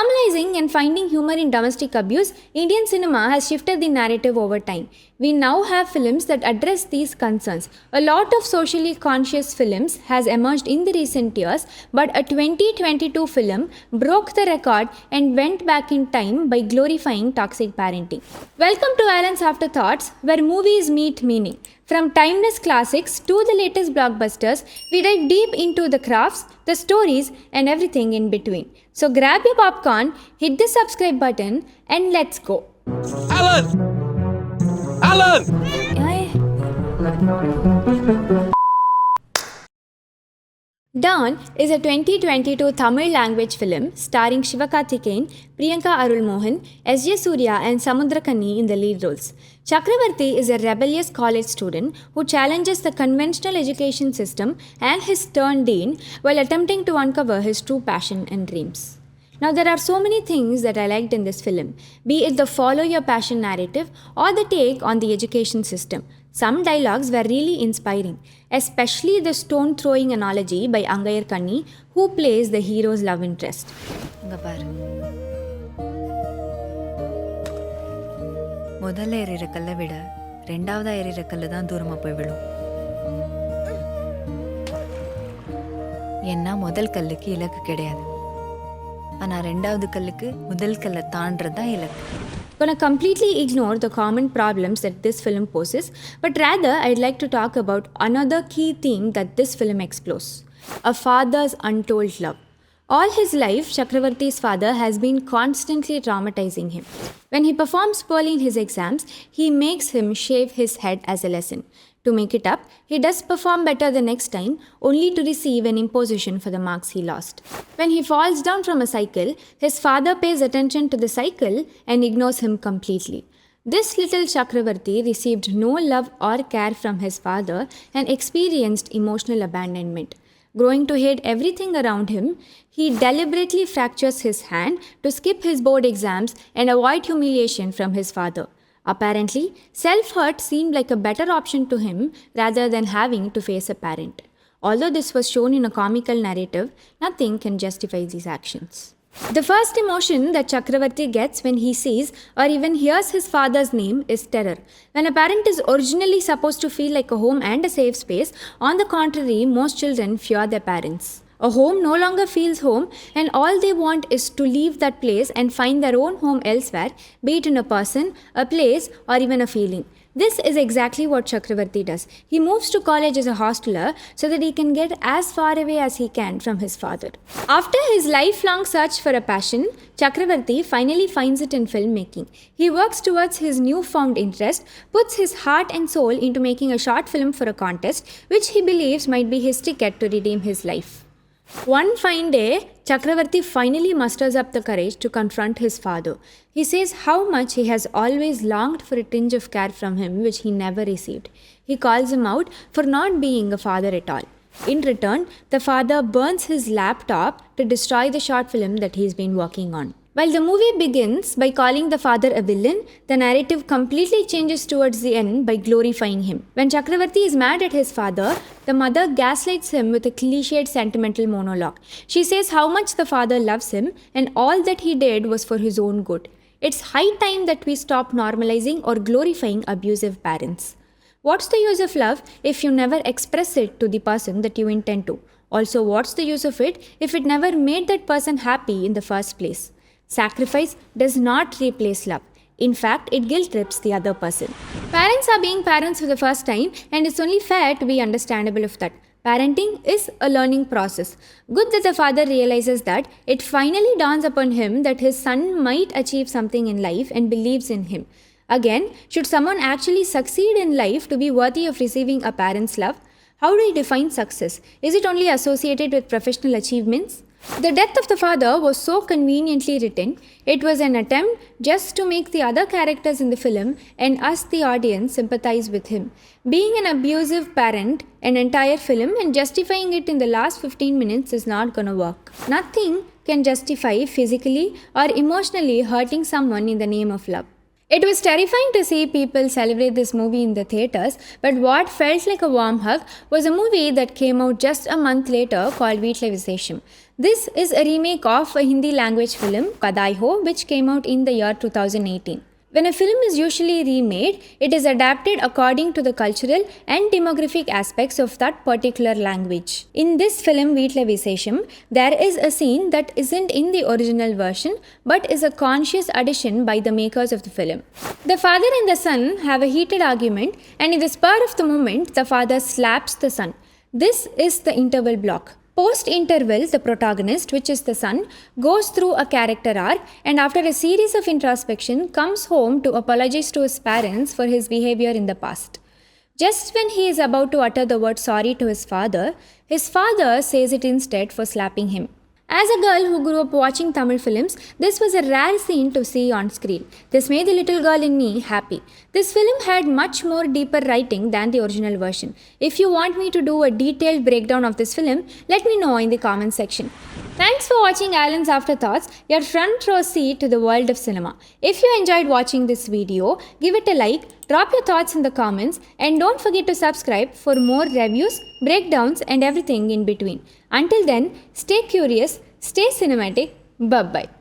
normalizing and finding humor in domestic abuse, Indian cinema has shifted the narrative over time. We now have films that address these concerns. A lot of socially conscious films has emerged in the recent years, but a 2022 film broke the record and went back in time by glorifying toxic parenting. Welcome to Alan's Afterthoughts, where movies meet meaning. From timeless classics to the latest blockbusters, we dive deep into the crafts, the stories, and everything in between. So grab your popcorn, hit the subscribe button, and let's go. Alan! Alan! Dawn is a 2022 Tamil language film starring Sivakarthikeyan, Priyanka Arulmohan, S.J. Surya and Samuthirakani in the lead roles. Chakravarti is a rebellious college student who challenges the conventional education system and his stern dean while attempting to uncover his true passion and dreams. Now, there are so many things that I liked in this film, be it the follow your passion narrative or the take on the education system. Some dialogues were really inspiring, especially the stone-throwing analogy by Angayar Kanni, who plays the hero's love interest. முதல்ல எறிகிற கல்லை விட ரெண்டாவதா எறிகிற கல்லு தான் தூரமாக போய் விடும். ஏன்னா முதல் கல்லுக்கு இலக்கு கிடையாது, ஆனால் ரெண்டாவது கல்லுக்கு முதல் கல்லை தாண்டறது தான் இலக்கு. Gonna completely ignore the common problems that this film poses, but rather I'd like to talk about another key theme that this film explores: a father's untold love. All his life, Chakravarti's father has been constantly traumatizing him. When he performs poorly in his exams, he makes him shave his head as a lesson. To make it up, he does perform better the next time, only to receive an imposition for the marks he lost. When he falls down from a cycle, his father pays attention to the cycle and ignores him completely. This little Chakravarti received no love or care from his father and experienced emotional abandonment. Growing to hate everything around him, he deliberately fractures his hand to skip his board exams and avoid humiliation from his father. Apparently, self-hurt seemed like a better option to him rather than having to face a parent. Although this was shown in a comical narrative, nothing can justify these actions. The first emotion that Chakravarti gets when he sees or even hears his father's name is terror. When a parent is originally supposed to feel like a home and a safe space, on the contrary, most children fear their parents. A home no longer feels home, and all they want is to leave that place and find their own home elsewhere, be it in a person, a place, or even a feeling. This is exactly what Chakravarti does. He moves to college as a hosteler so that he can get as far away as he can from his father. After his lifelong search for a passion, Chakravarti finally finds it in filmmaking. He works towards his newfound interest, puts his heart and soul into making a short film for a contest, which he believes might be his ticket to redeem his life. One fine day, Chakravarti finally musters up the courage to confront his father. He says how much he has always longed for a tinge of care from him which he never received. He calls him out for not being a father at all. In return, the father burns his laptop to destroy the short film that he's been working on. While the movie begins by calling the father a villain, the narrative completely changes towards the end by glorifying him. When Chakravarti is mad at his father, the mother gaslights him with a cliched sentimental monologue. She says how much the father loves him and all that he did was for his own good. It's high time that we stop normalizing or glorifying abusive parents. What's the use of love if you never express it to the person that you intend to? Also, what's the use of it if it never made that person happy in the first place? Sacrifice does not replace love. In fact, it guilt trips the other person. Parents are being parents for the first time, and it's only fair to be understandable of that. Parenting is a learning process. Good that the father realizes that it finally dawns upon him that his son might achieve something in life and believes in him. Again, should someone actually succeed in life to be worthy of receiving a parent's love? How do you define success? Is it only associated with professional achievements? The death of the father was so conveniently written. It was an attempt just to make the other characters in the film and us, the audience, sympathize with him. Being an abusive parent, an entire film, and justifying it in the last 15 minutes is not gonna work. Nothing can justify physically or emotionally hurting someone in the name of love. It was terrifying to see people celebrate this movie in the theatres, but what felt like a warm hug was a movie that came out just a month later called Veetla Visesham. This is a remake of a Hindi language film, Kadai Ho, which came out in the year 2018. When a film is usually remade, it is adapted according to the cultural and demographic aspects of that particular language. In this film, Veetla Visesham, there is a scene that isn't in the original version but is a conscious addition by the makers of the film. The father and the son have a heated argument, and in the spur of the moment, the father slaps the son. This is the interval block. Post-interval, the protagonist, which is the son, goes through a character arc and after a series of introspection comes home to apologize to his parents for his behavior in the past. Just when he is about to utter the word sorry to his father says it instead for slapping him. As a girl who grew up watching Tamil films, this was a rare scene to see on screen. This made the little girl in me happy. This film had much more deeper writing than the original version. If you want me to do a detailed breakdown of this film, let me know in the comment section. Thanks for watching Alan's Afterthoughts, your front row seat to the world of cinema. If you enjoyed watching this video, give it a like, drop your thoughts in the comments, and don't forget to subscribe for more reviews, breakdowns, and everything in between. Until then, stay curious, stay cinematic, bye-bye.